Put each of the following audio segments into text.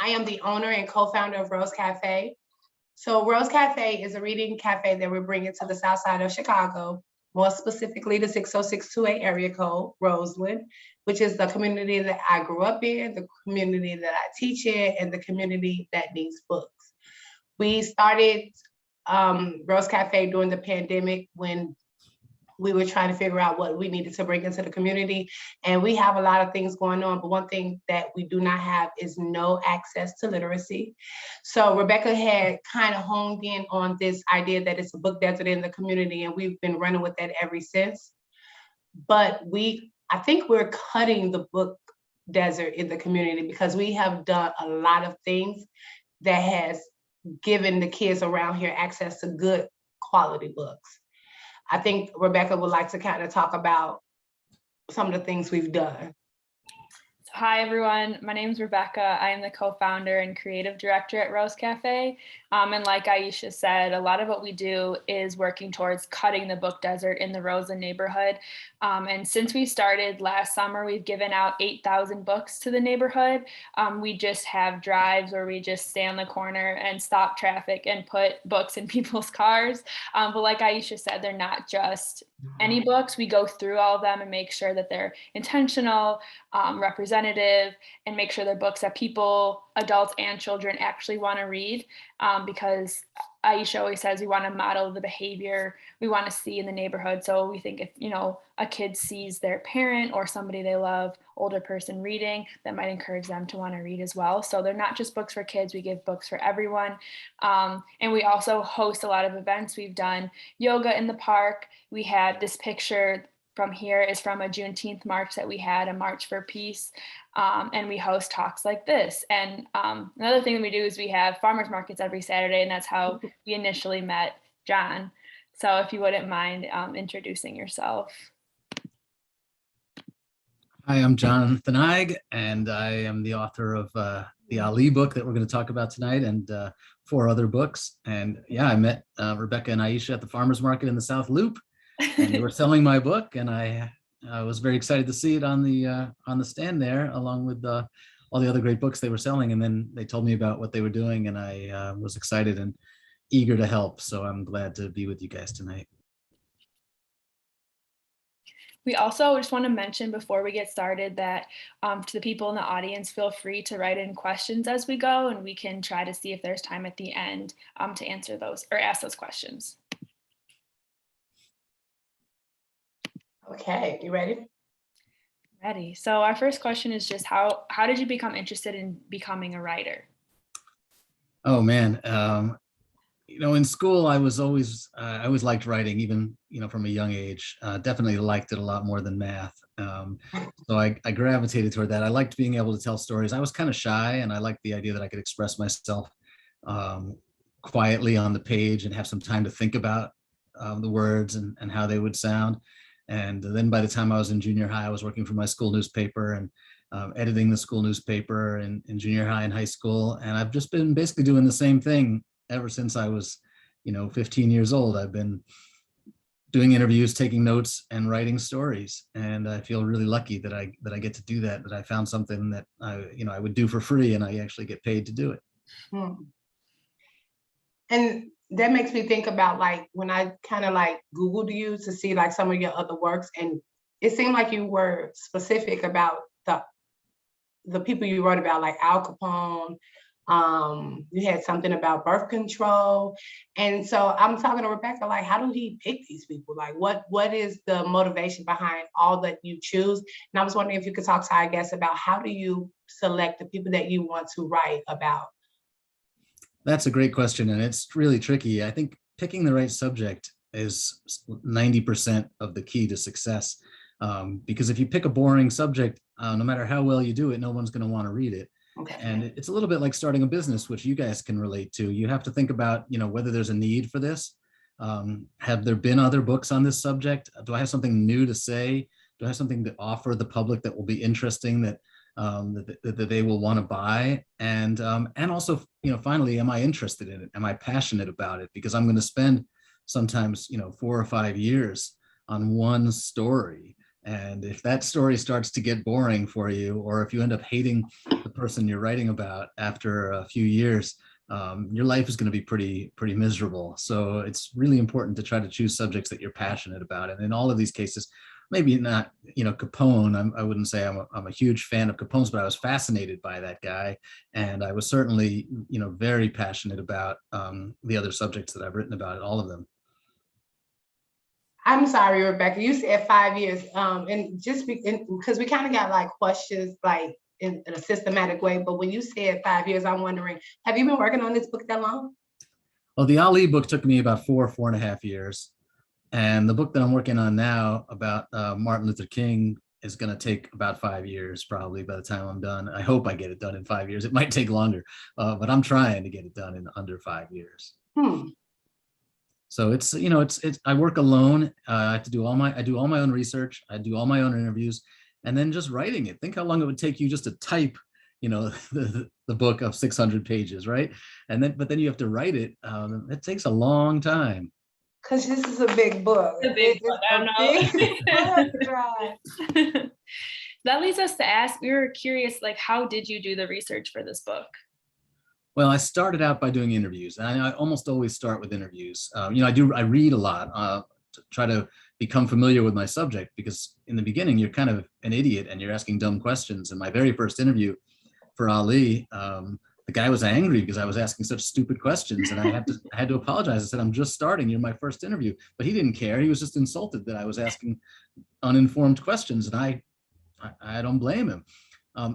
I am the owner and co-founder of Rose Café. So Rose Café is a reading cafe that we're bringing to the south side of Chicago, more specifically the 60628 area code, Roseland, which is the community that I grew up in, the community that I teach in, and the community that needs books. We started Rose Cafe during the pandemic when we were trying to figure out what we needed to bring into the community. And we have a lot of things going on, but one thing that we do not have is no access to literacy. So Rebecca had kind of honed in on this idea that it's a book desert in the community, and we've been running with that ever since. But I think we're cutting the book desert in the community because we have done a lot of things that has given the kids around here access to good quality books. I think Rebecca would like to kind of talk about some of the things we've done. Hi, everyone. My name is Rebecca. I am the co-founder and creative director at Rose Café. And like Aisha said, a lot of what we do is working towards cutting the book desert in the Roseland neighborhood. And since we started last summer, we've given out 8,000 books to the neighborhood. We just have drives where we just stay on the corner and stop traffic and put books in people's cars. But like Aisha said, they're not just any books. We go through all of them and make sure that they're intentional, representative, and make sure they're books that people, adults and children, actually want to read, because Aisha always says we want to model the behavior we want to see in the neighborhood. So we think if, a kid sees their parent or somebody they love, older person reading, that might encourage them to want to read as well. So they're not just books for kids, we give books for everyone. And we also host a lot of events. We've done yoga in the park. We had this picture from here is from a Juneteenth march that we had, a March for Peace. And we host talks like this. And another thing that we do is we have farmers markets every Saturday, and that's how we initially met John. So if you wouldn't mind introducing yourself. Hi, I'm Jonathan Eig, and I am the author of the Ali book that we're going to talk about tonight, and 4 other books. And yeah, I met Rebecca and Aisha at the farmers market in the South Loop, and they were selling my book, and I was very excited to see it on the stand there, along with all the other great books they were selling. And then they told me about what they were doing, and I was excited and eager to help. So I'm glad to be with you guys tonight. We also just want to mention before we get started that to the people in the audience, feel free to write in questions as we go, and we can try to see if there's time at the end to answer those or ask those questions. Okay, you ready? Ready. So our first question is just how did you become interested in becoming a writer? Oh man, in school I always liked writing, even from a young age. Definitely liked it a lot more than math. So I gravitated toward that. I liked being able to tell stories. I was kind of shy, and I liked the idea that I could express myself quietly on the page and have some time to think about the words and how they would sound. And then by the time I was in junior high, I was working for my school newspaper and editing the school newspaper in junior high and high school. And I've just been basically doing the same thing ever since I was, 15 years old. I've been doing interviews, taking notes, and writing stories. And I feel really lucky that I get to do that, that I found something that I would do for free, and I actually get paid to do it. And that makes me think about when I kind of Googled you to see some of your other works, and it seemed like you were specific about the people you wrote about, like Al Capone. You had something about birth control. And so I'm talking to Rebecca, how do he pick these people? What is the motivation behind all that you choose? And I was wondering if you could talk to our guests about how do you select the people that you want to write about? That's a great question, and it's really tricky. I think picking the right subject is 90% of the key to success, because if you pick a boring subject, no matter how well you do it, no one's going to want to read it. Okay. And it's a little bit like starting a business, which you guys can relate to. You have to think about, whether there's a need for this. Have there been other books on this subject? Do I have something new to say? Do I have something to offer the public that will be interesting, that they will want to buy? And also, finally, am I interested in it? Am I passionate about it? Because I'm going to spend sometimes, 4 or 5 years on one story. And if that story starts to get boring for you, or if you end up hating the person you're writing about after a few years, your life is going to be pretty miserable. So it's really important to try to choose subjects that you're passionate about. And in all of these cases, maybe not, Capone, I wouldn't say I'm a huge fan of Capone's, but I was fascinated by that guy. And I was certainly, very passionate about the other subjects that I've written about, all of them. I'm sorry, Rebecca, you said 5 years, and just because we kind of got like questions like in a systematic way, but when you said 5 years, I'm wondering, have you been working on this book that long? Well, the Ali book took me about 4.5 years. And the book that I'm working on now about Martin Luther King is going to take about 5 years, probably, by the time I'm done. I hope I get it done in 5 years. It might take longer, but I'm trying to get it done in under 5 years. So it's, I work alone. I have to do I do all my own research. I do all my own interviews, and then just writing it. Think how long it would take you just to type, the book of 600 pages, right? But then you have to write it. It takes a long time. Because this is a big book. A big book, I know. That leads us to ask, we were curious, like, how did you do the research for this book? Well, I started out by doing interviews, and I almost always start with interviews. I read a lot to try to become familiar with my subject, because in the beginning, you're kind of an idiot and you're asking dumb questions. And my very first interview for Ali, the guy was angry because I was asking such stupid questions, and I had to apologize. I said, "I'm just starting. You're my first interview." But he didn't care. He was just insulted that I was asking uninformed questions, and I don't blame him.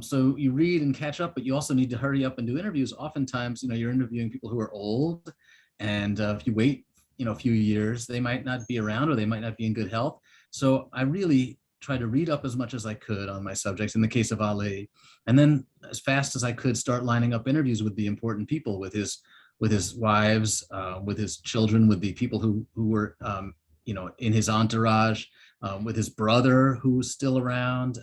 So you read and catch up, but you also need to hurry up and do interviews. Oftentimes, you're interviewing people who are old, and if you wait, a few years, they might not be around, or they might not be in good health. So I really tried to read up as much as I could on my subjects in the case of Ali, and then as fast as I could start lining up interviews with the important people, with his wives, with his children, with the people who were in his entourage, with his brother who was still around.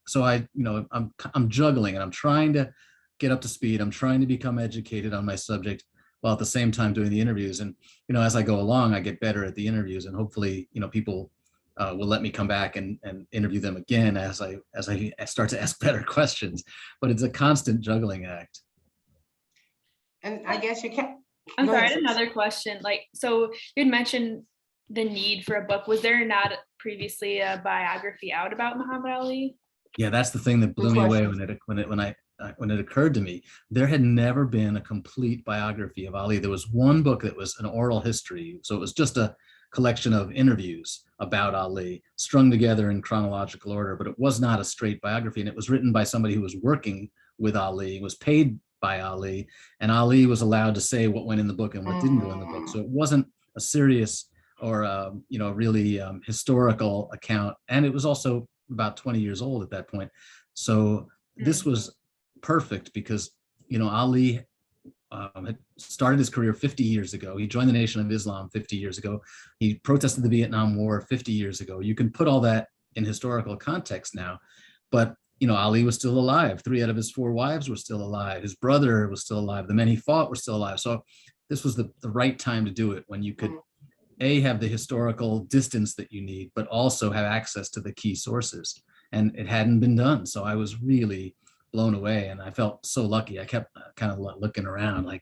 So I'm juggling, and I'm trying to get up to speed. I'm trying to become educated on my subject, while at the same time doing the interviews. And as I go along, I get better at the interviews, and hopefully people will let me come back and interview them again as I start to ask better questions. But it's a constant juggling act. And I guess you can. I'm sorry, I had another question. So you had mentioned the need for a book. Was there not previously a biography out about Muhammad Ali? Yeah, that's the thing that blew me away when it occurred to me. There had never been a complete biography of Ali. There was one book that was an oral history, so it was just a collection of interviews about Ali strung together in chronological order, but it was not a straight biography, and it was written by somebody who was working with Ali, was paid by Ali, and Ali was allowed to say what went in the book and what didn't go in the book. So it wasn't a serious or really historical account, and it was also about 20 years old at that point. So this was perfect, because Ali had started his career 50 years ago. He joined the Nation of Islam 50 years ago. He protested the Vietnam War 50 years ago. You can put all that in historical context now, but Ali was still alive. 3 out of his 4 wives were still alive. His brother was still alive. The men he fought were still alive. So this was the right time to do it, when you could have the historical distance that you need, but also have access to the key sources. And it hadn't been done. So I was really blown away, and I felt so lucky. I kept kind of looking around, like,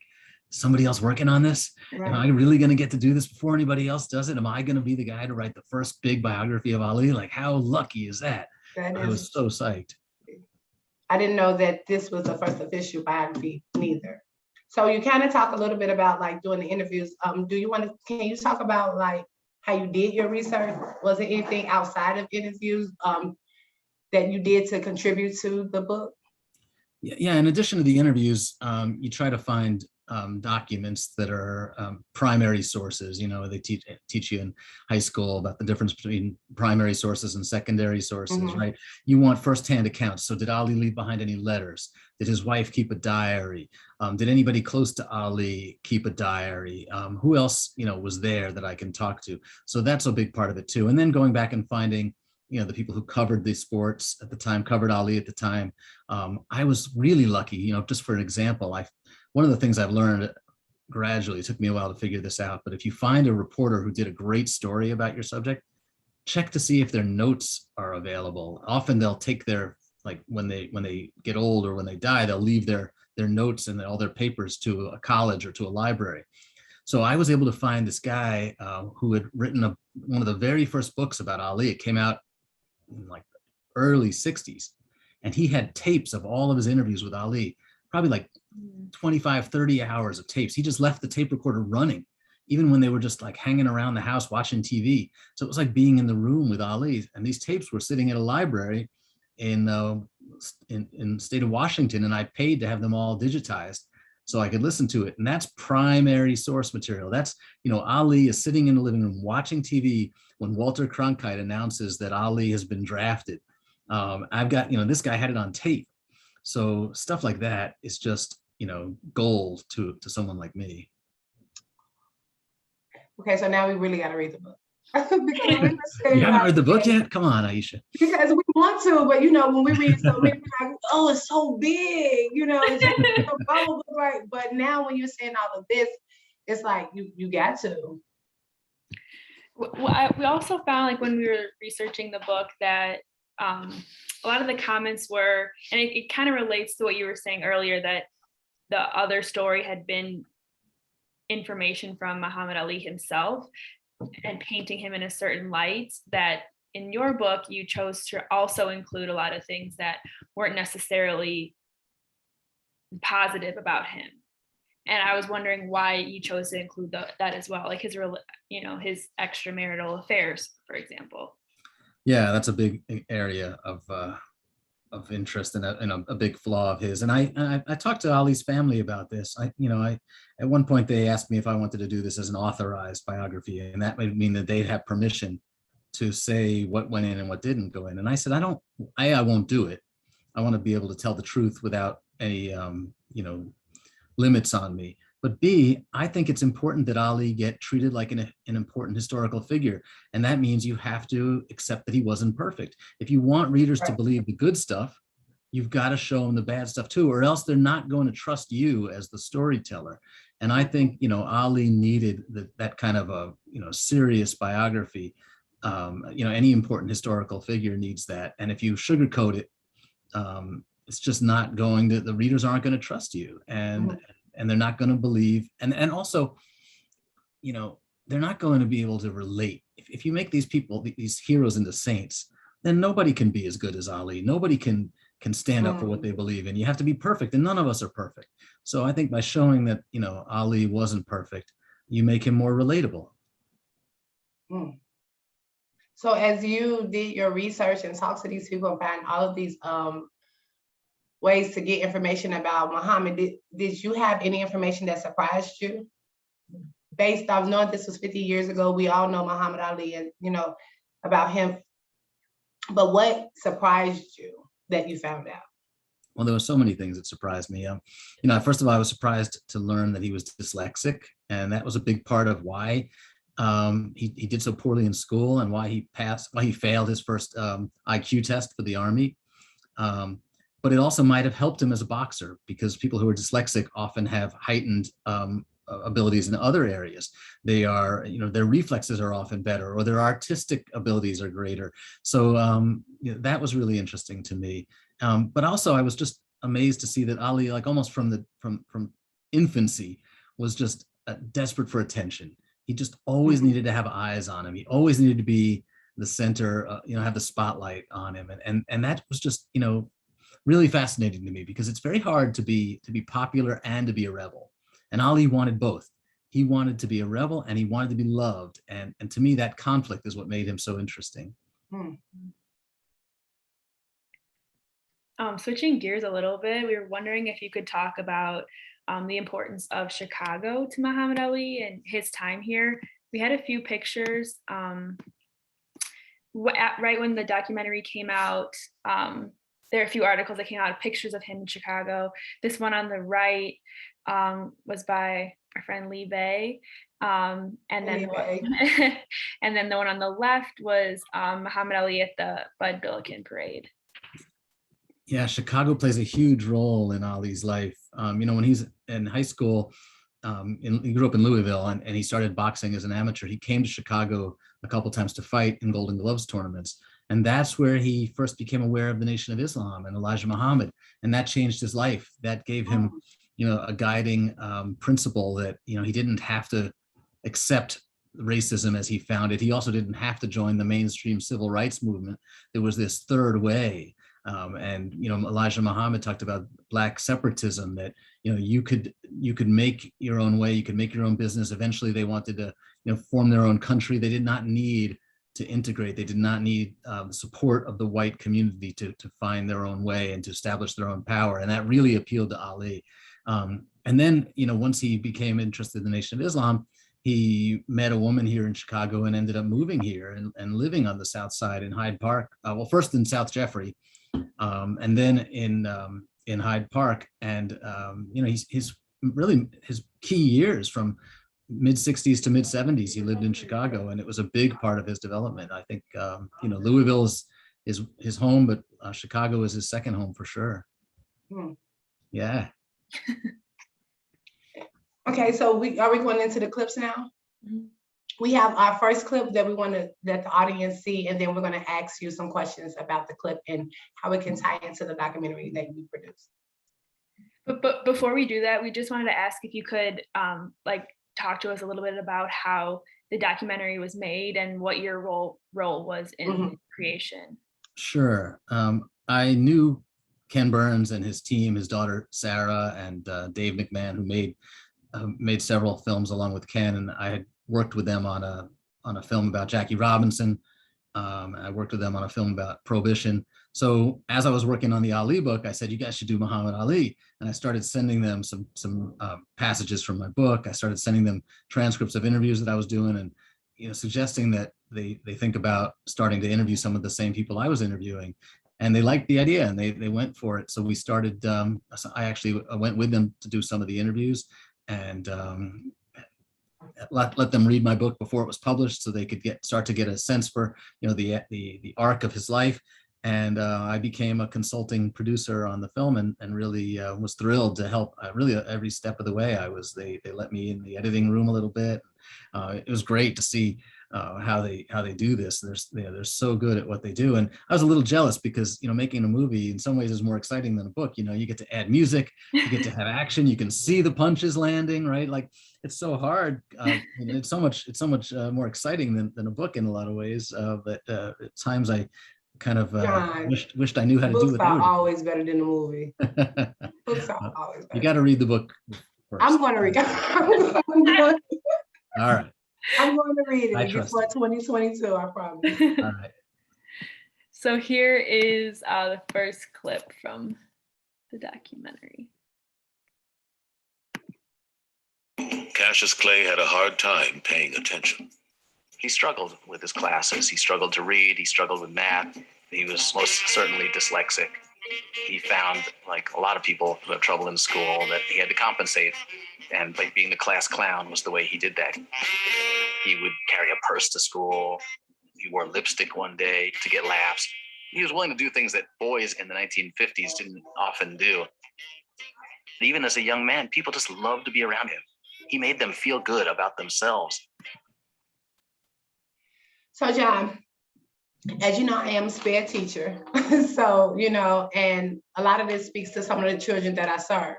somebody else working on this? Right. Am I really going to get to do this before anybody else does it? Am I going to be the guy to write the first big biography of Ali? Like, how lucky is that? I was so psyched. I didn't know that this was the first official biography neither. So you kind of talk a little bit about like doing the interviews. Can you talk about like how you did your research? Was there anything outside of interviews that you did to contribute to the book? Yeah, in addition to the interviews, you try to find documents that are primary sources. They teach you in high school about the difference between primary sources and secondary sources, right? You want firsthand accounts. So did Ali leave behind any letters? Did his wife keep a diary? Did anybody close to Ali keep a diary? Who else, was there that I can talk to? So that's a big part of it too. And then going back and finding the people who covered the sports at the time, covered Ali at the time. I was really lucky, just for an example, one of the things I've learned gradually, it took me a while to figure this out, but if you find a reporter who did a great story about your subject, check to see if their notes are available. Often they'll take their, like when they get old or when they die, they'll leave their notes and all their papers to a college or to a library. So I was able to find this guy who had written one of the very first books about Ali. It came out in like early 60s. And he had tapes of all of his interviews with Ali, probably like 25, 30 hours of tapes. He just left the tape recorder running, even when they were just like hanging around the house watching TV. So it was like being in the room with Ali. And these tapes were sitting at a library in the state of Washington, and I paid to have them all digitized so I could listen to it. And that's primary source material. That's, Ali is sitting in the living room watching TV when Walter Cronkite announces that Ali has been drafted. I've got, this guy had it on tape. So stuff like that is just, gold to someone like me. Okay, so now we really got to read the book. You haven't read the book yet? Come on, Aisha. Because we want to, but when we read so many, we're like, oh, it's so big, it's just so bubble, right? But now when you're saying all of this, it's like you got to. Well, we also found, like, when we were researching the book, that a lot of the comments were, and it kind of relates to what you were saying earlier, that the other story had been information from Muhammad Ali himself and painting him in a certain light, that in your book you chose to also include a lot of things that weren't necessarily positive about him. And I was wondering why you chose to include that as well, like his extramarital affairs, for example. Yeah, that's a big area of interest and a big flaw of his. And I talked to Ali's family about this. I at one point they asked me if I wanted to do this as an authorized biography, and that would mean that they'd have permission to say what went in and what didn't go in. And I said, I won't do it. I want to be able to tell the truth without any limits on me. But B, I think it's important that Ali get treated like an important historical figure. And that means you have to accept that he wasn't perfect. If you want readers to believe the good stuff, you've got to show them the bad stuff too, or else they're not going to trust you as the storyteller. And I think, Ali needed that kind of a, serious biography. Any important historical figure needs that. And if you sugarcoat it, it's just not going to, the readers aren't going to trust you. And they're not going to believe, and also, they're not going to be able to relate. If you make these people, these heroes into saints, then nobody can be as good as Ali. Nobody can stand up for what they believe in. You have to be perfect, and none of us are perfect. So I think by showing that, Ali wasn't perfect, you make him more relatable. So as you did your research and talked to these people and find all of these ways to get information about Muhammad, did you have any information that surprised you? Based off knowing this was 50 years ago, we all know Muhammad Ali and, about him. But what surprised you that you found out? Well, there were so many things that surprised me. First of all, I was surprised to learn that he was dyslexic. And that was a big part of why he did so poorly in school and why he failed his first IQ test for the Army. But it also might have helped him as a boxer, because people who are dyslexic often have heightened abilities in other areas. They are, their reflexes are often better, or their artistic abilities are greater. So that was really interesting to me. But also I was just amazed to see that Ali, like almost from infancy, was just desperate for attention. He just always needed to have eyes on him. He always needed to be the center, have the spotlight on him. And that was just, really fascinating to me, because it's very hard to be popular and to be a rebel. And Ali wanted both. He wanted to be a rebel and he wanted to be loved. And to me, that conflict is what made him so interesting. Switching gears a little bit, we were wondering if you could talk about the importance of Chicago to Muhammad Ali and his time here. We had a few pictures right when the documentary came out. There are a few articles that came out of pictures of him in Chicago. This one on the right was by our friend Lee Bay. And then the one on the left was Muhammad Ali at the Bud Billiken parade. Yeah, Chicago plays a huge role in Ali's life. When he's in high school, he grew up in Louisville, and he started boxing as an amateur. He came to Chicago a couple times to fight in Golden Gloves tournaments. And that's where he first became aware of the Nation of Islam and Elijah Muhammad. And that changed his life. That gave him, a guiding principle that, he didn't have to accept racism as he found it. He also didn't have to join the mainstream civil rights movement. There was this third way. Elijah Muhammad talked about Black separatism, that, you could make your own way, you could make your own business. Eventually they wanted to, form their own country. They did not need to integrate. They did not need the support of the white community to find their own way and to establish their own power. And that really appealed to Ali. And then, once he became interested in the Nation of Islam, he met a woman here in Chicago and ended up moving here and living on the South Side in Hyde Park. Well, first in South Jeffrey, and then in Hyde Park. And, he's really, his key years from mid 60s to mid 70s, he lived in Chicago, and it was a big part of his development. I think, Louisville is his home, but Chicago is his second home for sure. Yeah. Okay, so are we going into the clips now? Mm-hmm. We have our first clip that we want to let the audience see, and then we're going to ask you some questions about the clip and how it can tie into the documentary that you produced. But before we do that, we just wanted to ask if you could talk to us a little bit about how the documentary was made and what your role was in creation. Sure. I knew Ken Burns and his team, his daughter Sarah, and Dave McMahon, who made several films along with Ken, and I had worked with them on a film about Jackie Robinson. I worked with them on a film about Prohibition. So as I was working on the Ali book, I said, you guys should do Muhammad Ali. And I started sending them some passages from my book. I started sending them transcripts of interviews that I was doing, and suggesting that they think about starting to interview some of the same people I was interviewing. And they liked the idea, and they went for it. So we started, I went with them to do some of the interviews, and let them read my book before it was published, so they could start to get a sense for the arc of his life. And I became a consulting producer on the film, and really was thrilled to help really every step of the way. They let me in the editing room a little bit. It was great to see how they do this. They're so good at what they do. And I was a little jealous because, making a movie in some ways is more exciting than a book. You get to add music, you get to have action, you can see the punches landing, right? Like, it's so hard. It's so much more exciting than a book in a lot of ways. But at times I kind of wished I knew how to do it. Books are always better than the movie. Books are always better. You got to read the book first. I'm going to read it. All right. I'm going to read it before 2022, I promise. All right. So here is the first clip from the documentary. Cassius Clay had a hard time paying attention. He struggled with his classes. He struggled to read. He struggled with math. He was most certainly dyslexic. He found, like a lot of people who have trouble in school, that he had to compensate. And like being the class clown was the way he did that. He would carry a purse to school. He wore lipstick one day to get laughs. He was willing to do things that boys in the 1950s didn't often do. Even as a young man, people just loved to be around him. He made them feel good about themselves. So, John, as you know, I am a sped teacher. So, and a lot of this speaks to some of the children that I serve.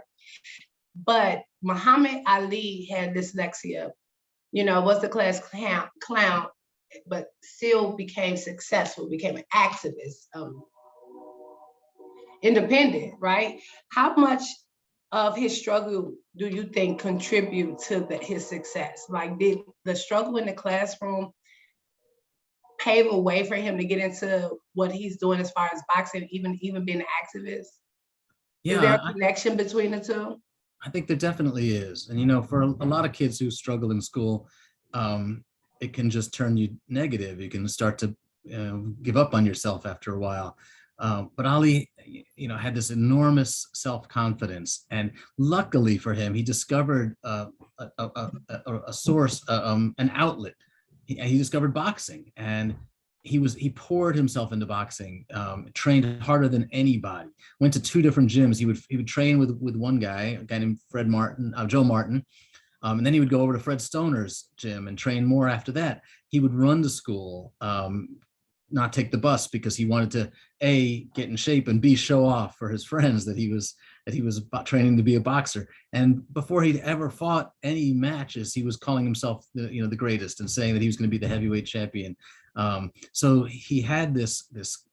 But Muhammad Ali had dyslexia, was the class clown, but still became successful, became an activist, independent, right? How much of his struggle do you think contribute to his success? Like, did the struggle in the classroom pave a way for him to get into what he's doing as far as boxing, even being an activist? Yeah. Is there a connection between the two? I think there definitely is. And, for a lot of kids who struggle in school, it can just turn you negative. You can start to give up on yourself after a while. But Ali, had this enormous self-confidence. And luckily for him, he discovered a source, an outlet. He discovered boxing, and he poured himself into boxing, trained harder than anybody, went to 2 different gyms. He would train with one guy, a guy named Joe Martin, And then he would go over to Fred Stoner's gym and train more after that. He would run to school, not take the bus, because he wanted to A, get in shape, and B, show off for his friends that he was training to be a boxer. And before he'd ever fought any matches, he was calling himself the greatest and saying that he was going to be the heavyweight champion. So he had this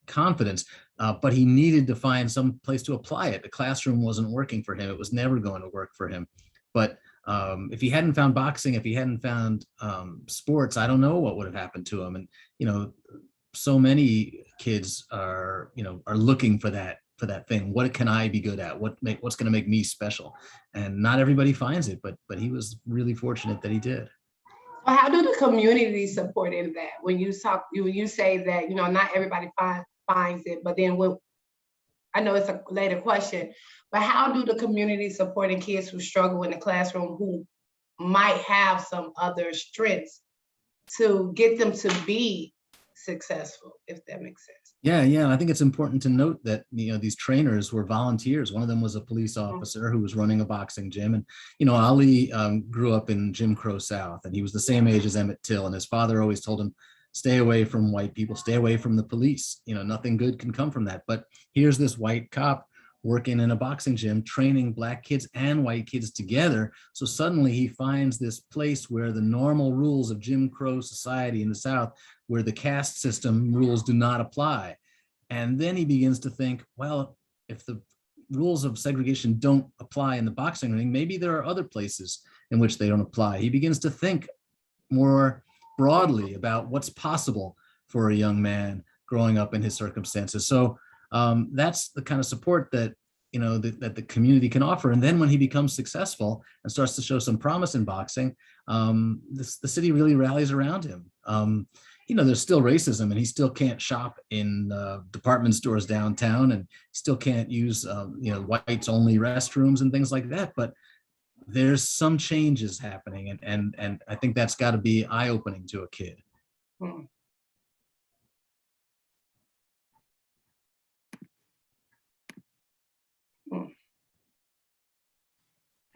confidence, but he needed to find some place to apply it. The classroom wasn't working for him. It was never going to work for him. But if he hadn't found boxing, if he hadn't found sports, I don't know what would have happened to him. And so many kids are looking for that thing. What can I be good at? What's going to make me special? And not everybody finds it, but he was really fortunate that he did. Well, how do the community support in that? When you say that not everybody finds it, but then I know it's a later question, but how do the community support in kids who struggle in the classroom, who might have some other strengths, to get them to be successful, if that makes sense? Yeah. I think it's important to note that these trainers were volunteers. One of them was a police officer who was running a boxing gym, and Ali grew up in Jim Crow South, and he was the same age as Emmett Till, and his father always told him, stay away from white people, stay away from the police. Nothing good can come from that. But here's this white cop working in a boxing gym, training Black kids and white kids together. So suddenly he finds this place where the normal rules of Jim Crow society in the South, where the caste system rules do not apply. And then he begins to think, well, if the rules of segregation don't apply in the boxing ring, maybe there are other places in which they don't apply. He begins to think more broadly about what's possible for a young man growing up in his circumstances. So that's the kind of support that that the community can offer. And then when he becomes successful and starts to show some promise in boxing, the city really rallies around him. There's still racism, and he still can't shop in department stores downtown, and still can't use whites only restrooms and things like that. But there's some changes happening, and I think that's got to be eye-opening to a kid.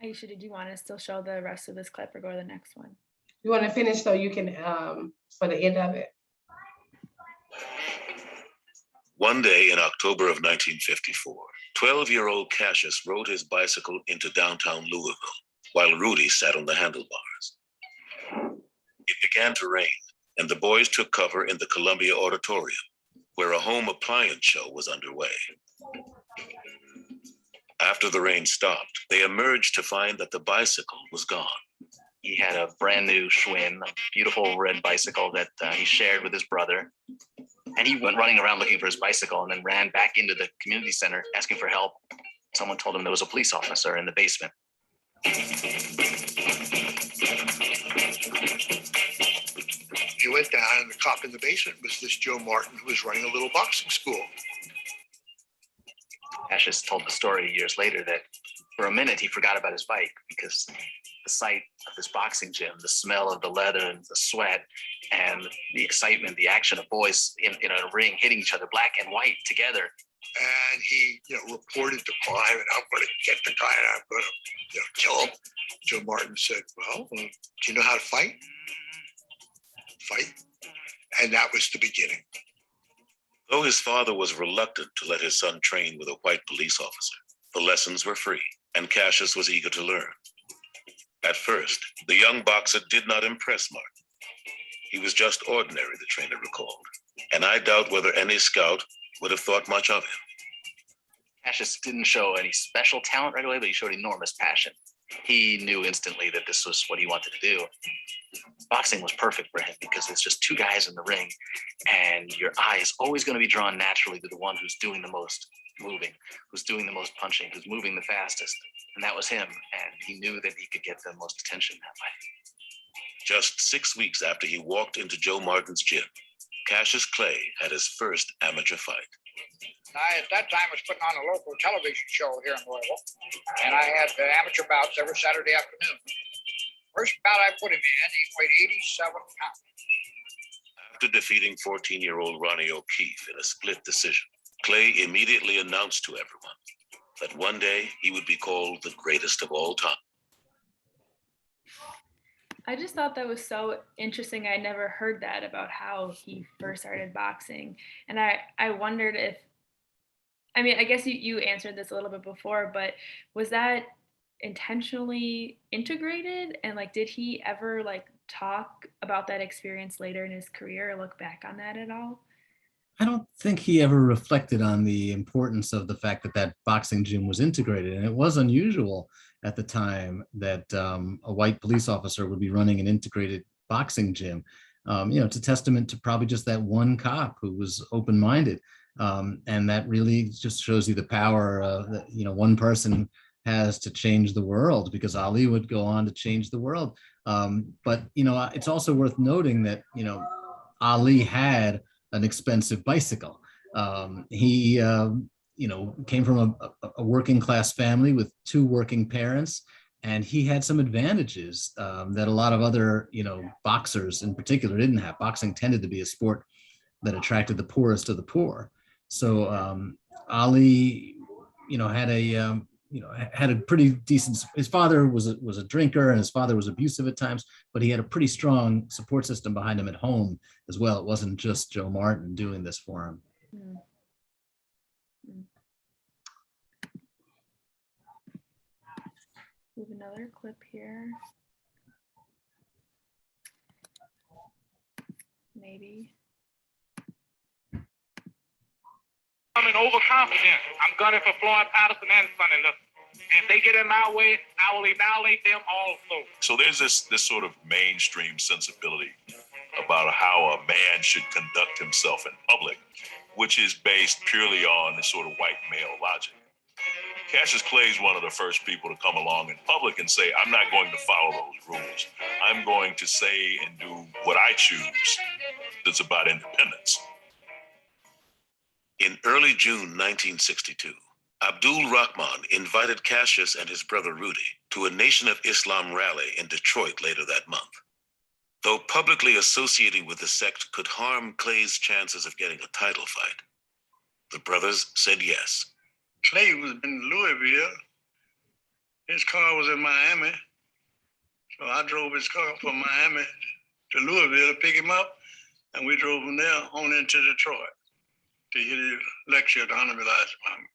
Aisha, did you want to still show the rest of this clip or go to the next one? You want to finish so you can, for the end of it? One day in October of 1954, 12-year-old Cassius rode his bicycle into downtown Louisville while Rudy sat on the handlebars. It began to rain, and the boys took cover in the Columbia Auditorium, where a home appliance show was underway. After the rain stopped, they emerged to find that the bicycle was gone. He had a brand new Schwinn, a beautiful red bicycle that he shared with his brother. And he went running around looking for his bicycle and then ran back into the community center asking for help. Someone told him there was a police officer in the basement. He went down, and the cop in the basement was this Joe Martin, who was running a little boxing school. Cassius told the story years later that for a minute he forgot about his bike, because the sight of this boxing gym, the smell of the leather and the sweat, and the excitement, the action of boys in a ring hitting each other, black and white together. And he, reported to Clive, and I'm going to get the guy, and I'm going to, kill him. Joe Martin said, well, do you know how to fight? Fight. And that was the beginning. Though his father was reluctant to let his son train with a white police officer, the lessons were free, and Cassius was eager to learn. At first, the young boxer did not impress Martin. He was just ordinary, the trainer recalled, and I doubt whether any scout would have thought much of him. Cassius didn't show any special talent right away, but he showed enormous passion. He knew instantly that this was what he wanted to do. Boxing was perfect for him because it's just two guys in the ring, and your eye is always going to be drawn naturally to the one who's doing the most moving, who's doing the most punching, who's moving the fastest. And that was him, and he knew that he could get the most attention that way. Just 6 weeks after he walked into Joe Martin's gym, Cassius Clay had his first amateur fight. I, at that time, was putting on a local television show here in Louisville, and I had amateur bouts every Saturday afternoon. First bout I put him in, he weighed 87 pounds. After defeating 14-year-old Ronnie O'Keefe in a split decision, Clay immediately announced to everyone that one day he would be called the greatest of all time. I just thought that was so interesting. I never heard that about how he first started boxing. And I wondered if, I mean, I guess you answered this a little bit before, but was that intentionally integrated? And like, did he ever like talk about that experience later in his career or look back on that at all? I don't think he ever reflected on the importance of the fact that that boxing gym was integrated. And it was unusual at the time that a white police officer would be running an integrated boxing gym. It's a testament to probably just that one cop who was open-minded. And that really just shows you the power that, one person has to change the world, because Ali would go on to change the world. But it's also worth noting that, Ali had an expensive bicycle. He came from a working class family with two working parents, and he had some advantages that a lot of other, boxers in particular didn't have. Boxing tended to be a sport that attracted the poorest of the poor. So Ali, had a pretty decent. His father was a drinker, and his father was abusive at times, but he had a pretty strong support system behind him at home as well. It wasn't just Joe Martin doing this for him. Mm. Mm. We have another clip here. Maybe. I'm overconfident. I'm gunning for Floyd Patterson and Sonny Liston. If they get in my way, I will annihilate them also. So there's this sort of mainstream sensibility about how a man should conduct himself in public, which is based purely on the sort of white male logic. Cassius Clay is one of the first people to come along in public and say, I'm not going to follow those rules. I'm going to say and do what I choose. It's about independence. In early June 1962, Abdul Rahman invited Cassius and his brother Rudy to a Nation of Islam rally in Detroit later that month. Though publicly associating with the sect could harm Clay's chances of getting a title fight, the brothers said yes. Clay was in Louisville. His car was in Miami. So I drove his car from Miami to Louisville to pick him up, and we drove from there on into Detroit to hear the lecture at the Honorable Elijah Muhammad.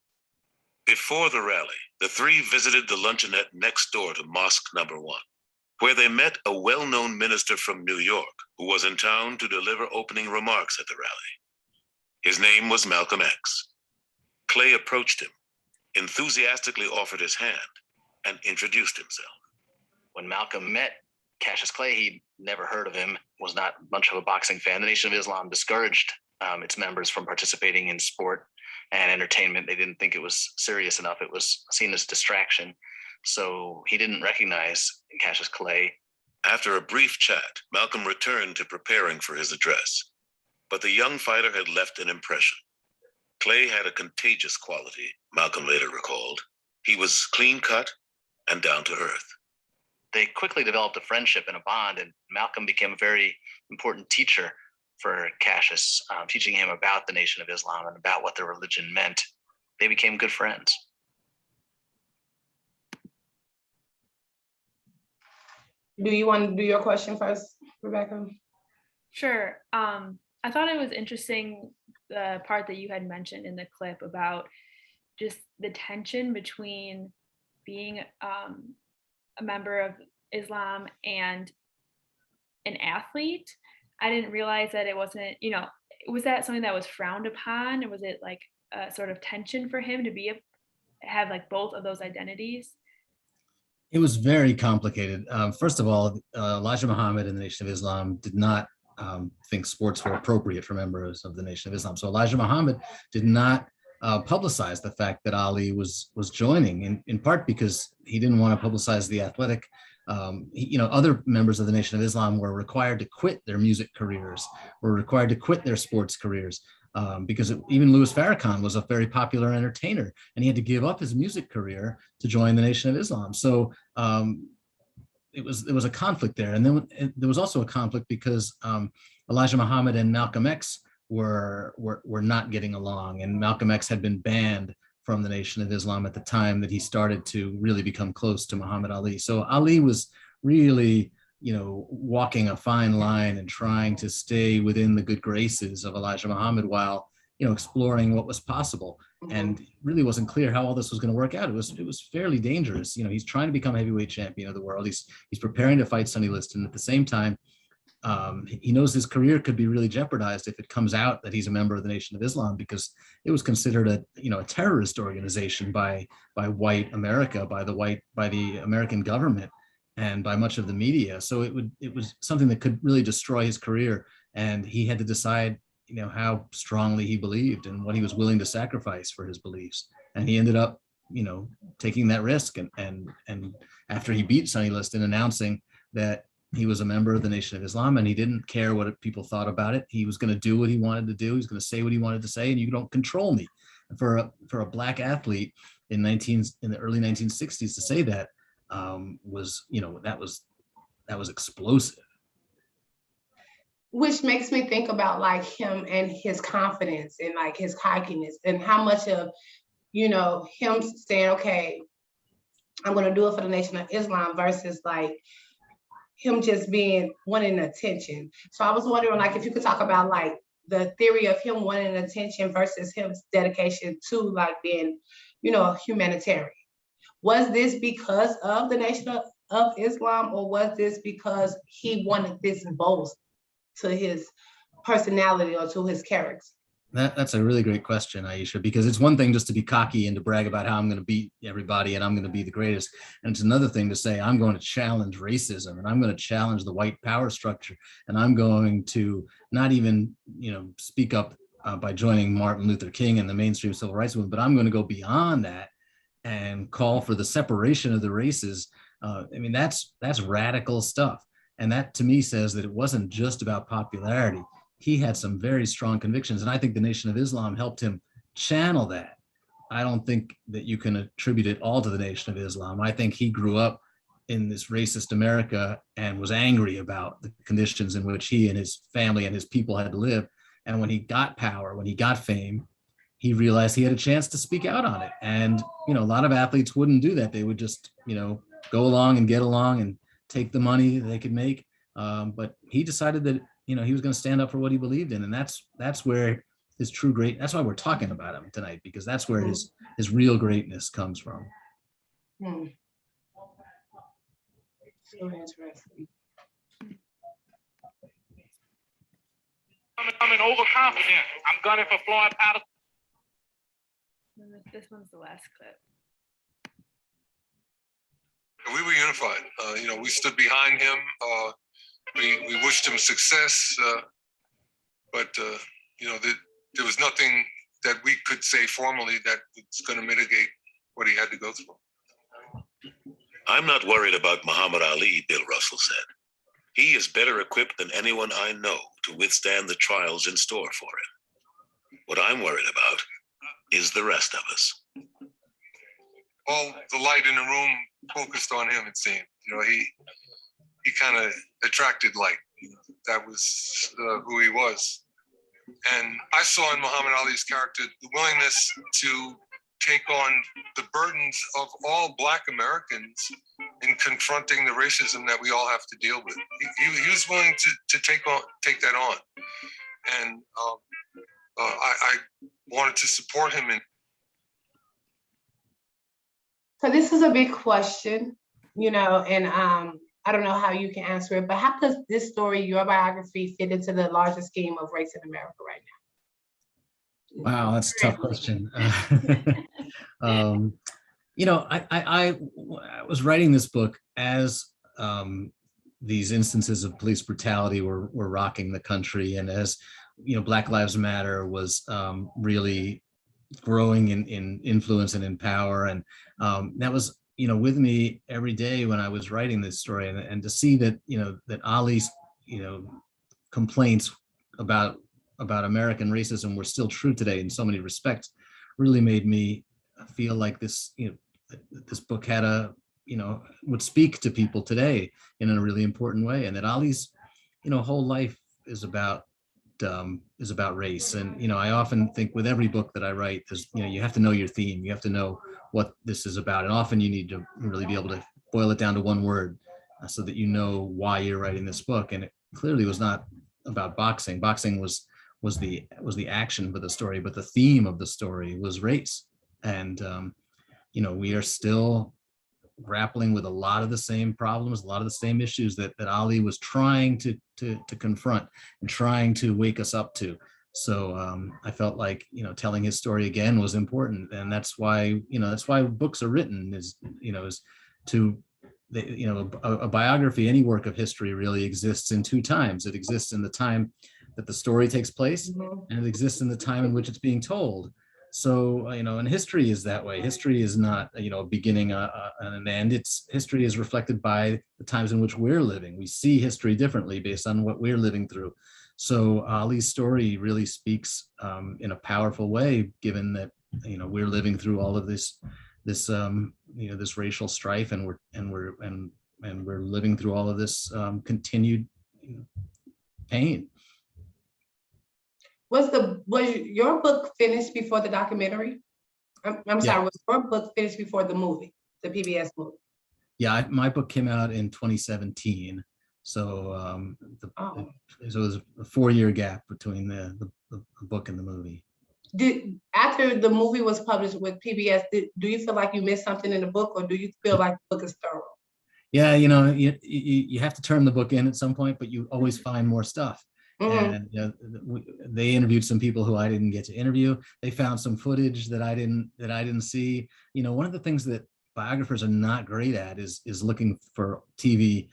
Before the rally, the three visited the luncheonette next door to Mosque Number 1, where they met a well-known minister from New York who was in town to deliver opening remarks at the rally. His name was Malcolm X. Clay approached him, enthusiastically offered his hand, and introduced himself. When Malcolm met Cassius Clay, he'd never heard of him, was not much of a boxing fan. The Nation of Islam discouraged its members from participating in sport and entertainment. They didn't think it was serious enough. It was seen as distraction. So he didn't recognize Cassius Clay. After a brief chat, Malcolm returned to preparing for his address. But the young fighter had left an impression. Clay had a contagious quality, Malcolm later recalled. He was clean-cut and down to earth. They quickly developed a friendship and a bond, and Malcolm became a very important teacher for Cassius, teaching him about the Nation of Islam and about what their religion meant. They became good friends. Do you want to do your question first, Rebecca? Sure. I thought it was interesting, the part that you had mentioned in the clip about just the tension between being a member of Islam and an athlete. I didn't realize that it wasn't, was that something that was frowned upon? Or was it like a sort of tension for him to have like both of those identities? It was very complicated. First of all, Elijah Muhammad and the Nation of Islam did not think sports were appropriate for members of the Nation of Islam. So Elijah Muhammad did not publicize the fact that Ali was joining, in part because he didn't want to publicize the athletic. Other members of the Nation of Islam were required to quit their music careers, were required to quit their sports careers, because even Louis Farrakhan was a very popular entertainer, and he had to give up his music career to join the Nation of Islam. So there was a conflict there. And then there was also a conflict because Elijah Muhammad and Malcolm X were not getting along, and Malcolm X had been banned from the Nation of Islam at the time that he started to really become close to Muhammad Ali. So Ali was really walking a fine line and trying to stay within the good graces of Elijah Muhammad while, exploring what was possible. And it really wasn't clear how all this was going to work out. It was fairly dangerous. He's trying to become heavyweight champion of the world. He's preparing to fight Sonny Liston. At the same time, he knows his career could be really jeopardized if it comes out that he's a member of the Nation of Islam, because it was considered a terrorist organization by white America, by the American government, and by much of the media. So it was something that could really destroy his career, and he had to decide how strongly he believed and what he was willing to sacrifice for his beliefs. And he ended up taking that risk, and after he beat Sonny Liston, announcing that he was a member of the Nation of Islam, and he didn't care what people thought about it. He was going to do what he wanted to do. He was going to say what he wanted to say, and you don't control me. And for a black athlete in the early 1960s to say that was explosive. Which makes me think about like him and his confidence and like his cockiness, and how much of, him saying, okay, I'm going to do it for the Nation of Islam, versus like him just wanting attention. So I was wondering, like, if you could talk about like the theory of him wanting attention versus his dedication to like being, humanitarian. Was this because of the Nation of Islam, or was this because he wanted this boast to his personality or to his character? That's a really great question, Aisha, because it's one thing just to be cocky and to brag about how I'm going to beat everybody and I'm going to be the greatest. And it's another thing to say, I'm going to challenge racism, and I'm going to challenge the white power structure. And I'm going to not even, speak up by joining Martin Luther King and the mainstream civil rights movement, but I'm going to go beyond that and call for the separation of the races. That's radical stuff. And that to me says that it wasn't just about popularity. He had some very strong convictions, and I think the Nation of Islam helped him channel that. I don't think that you can attribute it all to the Nation of Islam. I think he grew up in this racist America and was angry about the conditions in which he and his family and his people had to live. And when he got power, when he got fame, he realized he had a chance to speak out on it. And, a lot of athletes wouldn't do that. They would just, go along and get along and take the money they could make. But he decided that, he was going to stand up for what he believed in. And that's where his true that's why we're talking about him tonight, because that's where his real greatness comes from. So interesting. I'm overconfident. I'm gunning for Floyd Patterson. This one's the last clip. We were unified. We stood behind him. We wished him success, but there was nothing that we could say formally that was going to mitigate what he had to go through. I'm not worried about Muhammad Ali, Bill Russell said. He is better equipped than anyone I know to withstand the trials in store for him. What I'm worried about is the rest of us. All the light in the room focused on him, it seemed. He kind of attracted light. That was who he was. And I saw in Muhammad Ali's character the willingness to take on the burdens of all Black Americans in confronting the racism that we all have to deal with. He was willing to take that on. And I wanted to support him in. So this is a big question, and I don't know how you can answer it, but how does this story, your biography, fit into the larger scheme of race in America right now? Wow, that's a tough question. I was writing this book as these instances of police brutality were rocking the country, and as Black Lives Matter was really growing in influence and in power, and that was with me every day when I was writing this story, and to see that that Ali's complaints about American racism were still true today in so many respects really made me feel like this this book had would speak to people today in a really important way, and that Ali's whole life is about race. And I often think with every book that I write, there's you have to know your theme, you have to know what this is about, and often you need to really be able to boil it down to one word. so that you know why you're writing this book. And it clearly was not about boxing. Boxing was the action for the story, but the theme of the story was race. And we are still grappling with a lot of the same problems, a lot of the same issues that Ali was trying to confront and trying to wake us up to. So I felt like, telling his story again was important. And that's why books are written, is to, a biography, any work of history really exists in two times. It exists in the time that the story takes place, and it exists in the time in which it's being told. So, and history is that way. History is not, a beginning and an end. History is reflected by the times in which we're living. We see history differently based on what we're living through. So Ali's story really speaks in a powerful way, given that, we're living through all of this racial strife, and we're living through all of this continued pain. Was your book finished before the documentary? I'm sorry, was your book finished before the movie, the PBS movie? Yeah, my book came out in 2017. So so it was a 4-year gap between the book and the movie. After the movie was published with PBS, do you feel like you missed something in the book, or do you feel like the book is thorough? Yeah, you have to turn the book in at some point, but you always find more stuff. And they interviewed some people who I didn't get to interview. They found some footage that I didn't see. One of the things that biographers are not great at is looking for TV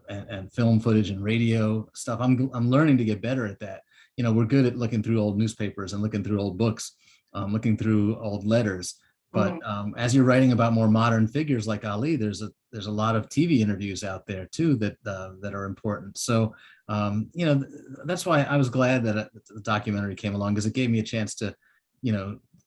and film footage and radio stuff. I'm learning to get better at that. We're good at looking through old newspapers and looking through old books, looking through old letters. But as you're writing about more modern figures like Ali, there's a lot of TV interviews out there too that are important. So that's why I was glad that the documentary came along, because it gave me a chance to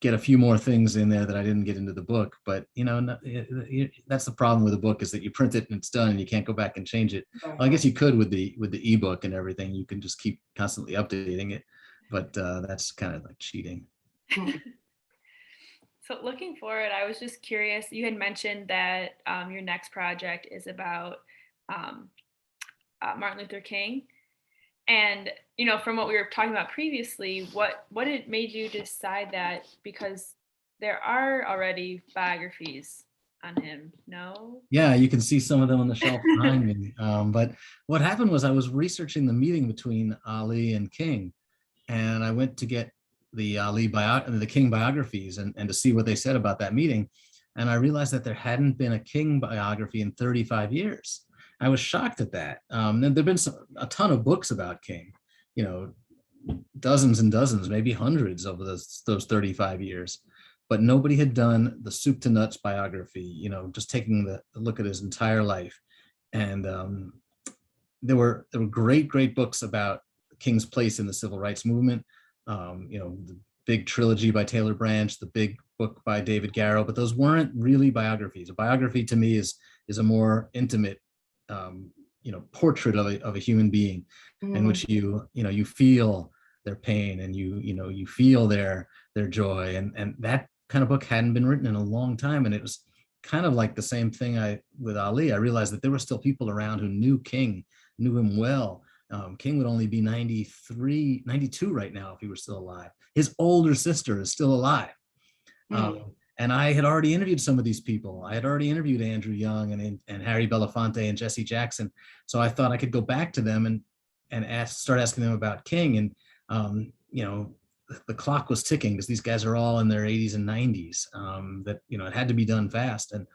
get a few more things in there that I didn't get into the book. But that's the problem with a book, is that you print it and it's done and you can't go back and change it. Well, I guess you could with the ebook and everything. You can just keep constantly updating it, but that's kind of like cheating. So looking forward, I was just curious, you had mentioned that your next project is about Martin Luther King. And, from what we were talking about previously, what it made you decide that? Because there are already biographies on him, no? Yeah, you can see some of them on the shelf behind me. But what happened was I was researching the meeting between Ali and King, and I went to get the King biographies and to see what they said about that meeting. And I realized that there hadn't been a King biography in 35 years. I was shocked at that. And there've been a ton of books about King, dozens and dozens, maybe hundreds over those 35 years, but nobody had done the soup to nuts biography, just taking the look at his entire life. And there were great books about King's place in the civil rights movement. The big trilogy by Taylor Branch, the big book by David Garrow, but those weren't really biographies. A biography to me is a more intimate, portrait of a human being, in which you feel their pain and you feel their joy, and that kind of book hadn't been written in a long time. And it was kind of like the same thing with Ali. I realized that there were still people around who knew King, knew him well. King would only be 93, 92 right now if he were still alive. His older sister is still alive. And I had already interviewed some of these people. I had already interviewed Andrew Young and Harry Belafonte and Jesse Jackson. So I thought I could go back to them and start asking them about King. And, the clock was ticking, because these guys are all in their 80s and 90s, that, it had to be done fast. And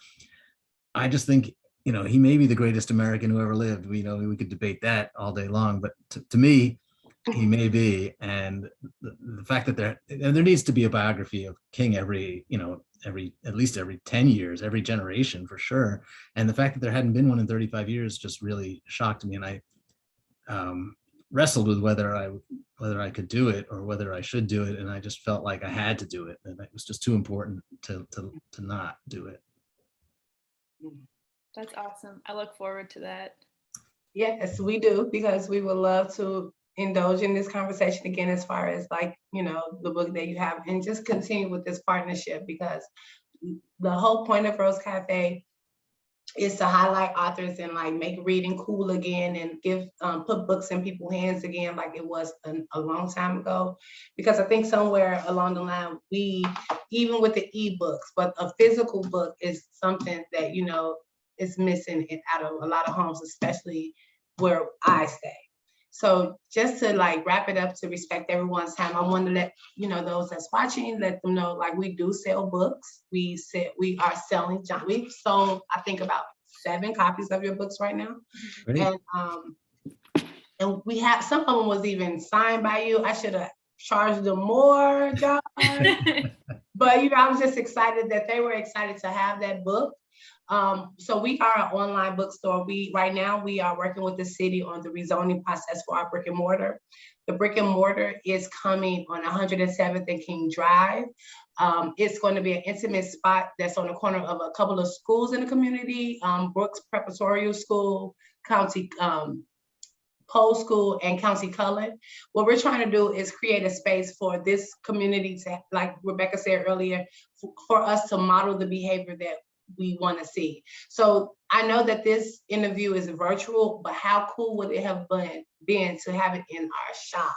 I just think, he may be the greatest American who ever lived. We could debate that all day long, but to me, he may be. And the fact that there needs to be a biography of King at least every 10 years, every generation for sure. And the fact that there hadn't been one in 35 years just really shocked me. And I wrestled with whether I could do it or whether I should do it. And I just felt like I had to do it. And it was just too important to not do it. That's awesome. I look forward to that. Yes, we do, because we would love to indulge in this conversation again, as far as the book that you have, and just continue with this partnership, because the whole point of Rose Café is to highlight authors and like make reading cool again and give put books in people's hands again like it was a long time ago. Because I think somewhere along the line, we, even with the ebooks, but a physical book is something that, you know, is missing out of a lot of homes, especially where I stay. So just to like wrap it up, to respect everyone's time, I want to let, you know, those that's watching, let them know like we do sell books. We are selling, John, we've sold, I think, about 7 copies of your books right now. Great. And we have, some of them was even signed by you. I should have charged them more, John. But, you know, I was just excited that they were excited to have that book. So we are an online bookstore. Right now we are working with the city on the rezoning process for our brick and mortar. The brick and mortar is coming on 107th and King Drive. It's going to be an intimate spot that's on the corner of a couple of schools in the community, Brooks Preparatory School, County Cole School, and County Cullen. What we're trying to do is create a space for this community to, like Rebecca said earlier, for us to model the behavior that we want to see. So I know that this interview is virtual, but how cool would it have been to have it in our shop?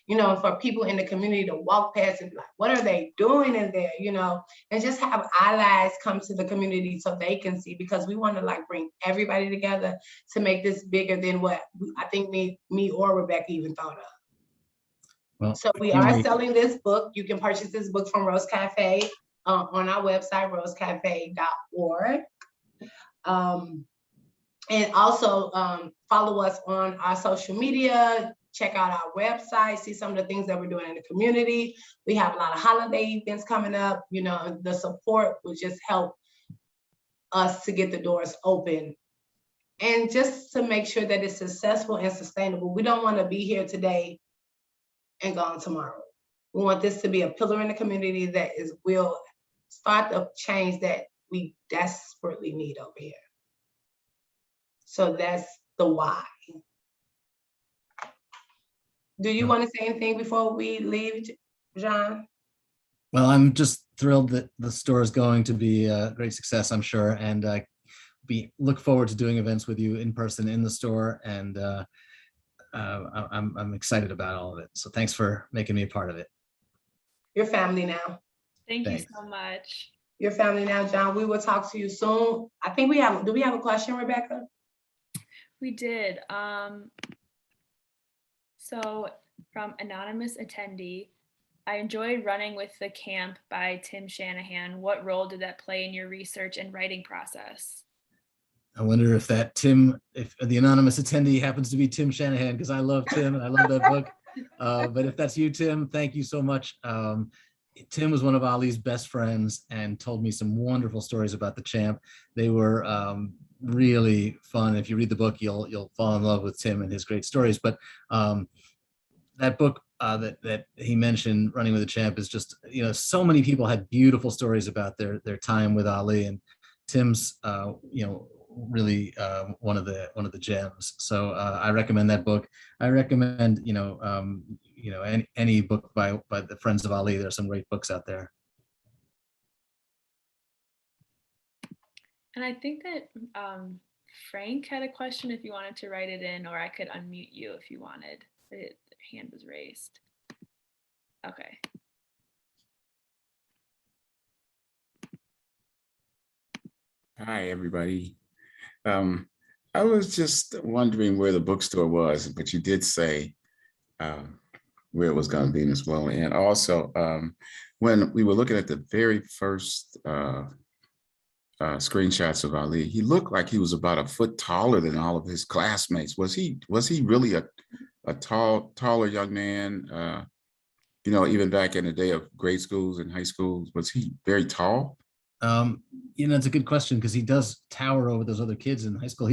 You know, for people in the community to walk past and be like, what are they doing in there? You know, and just have allies come to the community so they can see, because we want to like bring everybody together to make this bigger than what I think me or Rebecca even thought of. Well, so we are selling this book. You can purchase this book from Rose Café on our website, rosecafe.org. And also follow us on our social media, check out our website, see some of the things that we're doing in the community. We have a lot of holiday events coming up. You know, the support will just help us to get the doors open. And just to make sure that it's successful and sustainable. We don't want to be here today and gone tomorrow. We want this to be a pillar in the community that will start the change that we desperately need over here. So that's the why. Do you want to say anything before we leave, John? Well, I'm just thrilled that the store is going to be a great success, I'm sure, and look forward to doing events with you in person in the store, and I'm excited about all of it. So thanks for making me a part of it. Your family now. Thank you so much. Your family now, John. We will talk to you soon. I think do we have a question, Rebecca? We did. So from anonymous attendee, I enjoyed running with the camp by Tim Shanahan. What role did that play in your research and writing process? I wonder if if the anonymous attendee happens to be Tim Shanahan, because I love Tim and I love that book. But if that's you, Tim, thank you so much. Tim was one of Ali's best friends and told me some wonderful stories about the champ. They were really fun. If you read the book, you'll fall in love with Tim and his great stories. But that book that he mentioned, Running with the Champ, is just, you know, so many people had beautiful stories about their time with Ali, and Tim's you know, really one of the gems. So I recommend that book. I recommend any book by the Friends of Ali. There's some great books out there. And I think that Frank had a question if you wanted to write it in, or I could unmute you if you wanted. The hand was raised. Okay. Hi, everybody. I was just wondering where the bookstore was, but you did say where it was going to be, Ms. Well. And also, when we were looking at the very first screenshots of Ali, he looked like he was about a foot taller than all of his classmates. Was he really a taller young man? You know, even back in the day of grade schools and high schools, was he very tall? You know, it's a good question, because he does tower over those other kids in high school.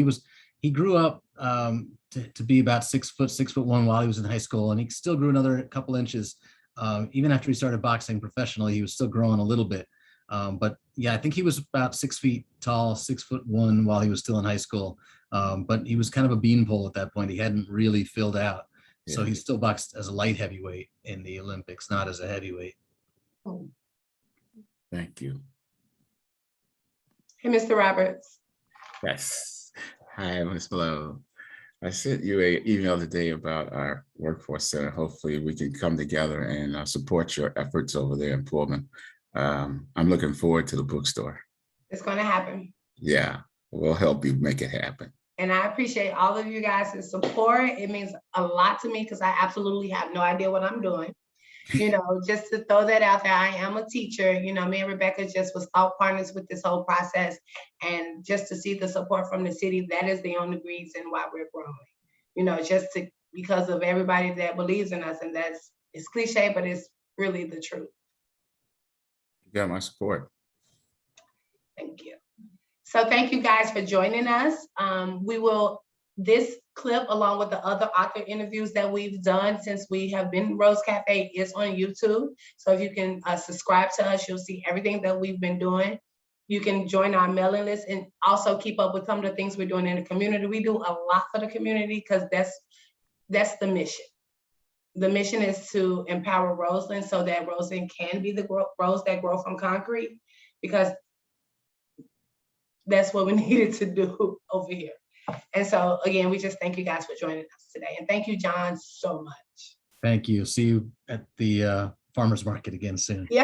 He grew up to be about 6 foot, 6'1" while he was in high school, and he still grew another couple inches. Even after he started boxing professionally, he was still growing a little bit. But yeah, I think he was about 6 feet tall, 6'1" while he was still in high school. But he was kind of a beanpole at that point. He hadn't really filled out. Yeah. So he still boxed as a light heavyweight in the Olympics, not as a heavyweight. Thank you. Hey, Mr. Roberts. Yes. Hi, Ms. Blow. I sent you an email today about our workforce center. Hopefully we can come together and support your efforts over there in Pullman. I'm looking forward to the bookstore. It's going to happen. Yeah, we'll help you make it happen. And I appreciate all of you guys' support. It means a lot to me because I absolutely have no idea what I'm doing. You know, just to throw that out there, I am a teacher. You know, me and Rebecca just was thought partners with this whole process. And just to see the support from the city, that is the only reason why we're growing. You know, because of everybody that believes in us. And it's cliche, but it's really the truth. You got my support. Thank you. So thank you guys for joining us. This clip, along with the other author interviews that we've done since we have been Rose Cafe, is on YouTube. So if you can subscribe to us, you'll see everything that we've been doing. You can join our mailing list and also keep up with some of the things we're doing in the community. We do a lot for the community because that's the mission. The mission is to empower Roseland so that Roseland can be the rose that grow from concrete, because that's what we needed to do over here. And so again, we just thank you guys for joining us today. And thank you, John, so much. Thank you. See you at the farmer's market again soon. Yeah.